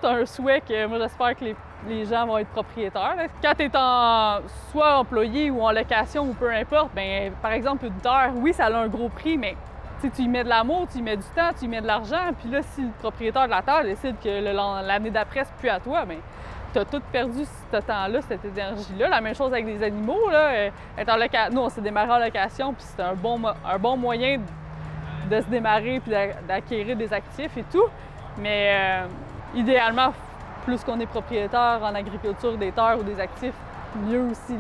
c'est un souhait que moi j'espère que les gens vont être propriétaires. Là. Quand tu es soit employé ou en location ou peu importe, bien, par exemple, une terre, oui, ça a un gros prix, mais tu y mets de l'amour, tu y mets du temps, tu y mets de l'argent, puis là, si le propriétaire de la terre décide que l'année d'après, c'est plus à toi, bien, tu as tout perdu ce temps-là, cette énergie-là. La même chose avec les animaux. Là. Nous, on s'est démarré en location, puis c'est un bon moyen de se démarrer puis d'acquérir des actifs et tout. Mais idéalement, plus qu'on est propriétaire en agriculture des terres ou des actifs, mieux aussi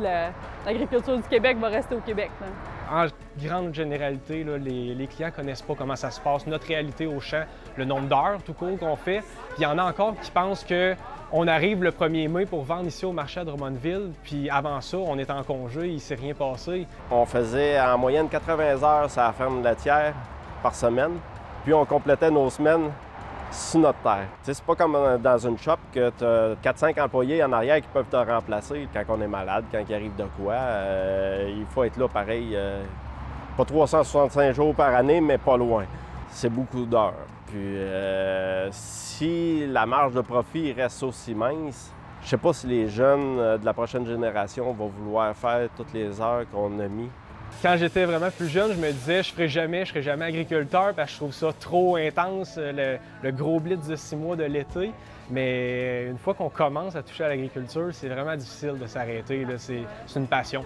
l'agriculture du Québec va rester au Québec. Là. En grande généralité, là, les clients ne connaissent pas comment ça se passe, notre réalité au champ, le nombre d'heures tout court qu'on fait. Puis il y en a encore qui pensent qu'on arrive le 1er mai pour vendre ici au marché à Drummondville, puis avant ça, on est en congé, il ne s'est rien passé. On faisait en moyenne 80 heures sur la ferme laitière par semaine, puis on complétait nos semaines sur notre terre. C'est pas comme dans une shop que tu as 4-5 employés en arrière qui peuvent te remplacer quand on est malade, quand il arrive de quoi. Il faut être là pareil, pas 365 jours par année, mais pas loin. C'est beaucoup d'heures. Puis si la marge de profit reste aussi mince, je sais pas si les jeunes de la prochaine génération vont vouloir faire toutes les heures qu'on a mis. Quand j'étais vraiment plus jeune, je me disais je serai jamais agriculteur parce que je trouve ça trop intense, le gros blitz de 6 mois de l'été. Mais une fois qu'on commence à toucher à l'agriculture, c'est vraiment difficile de s'arrêter. C'est une passion.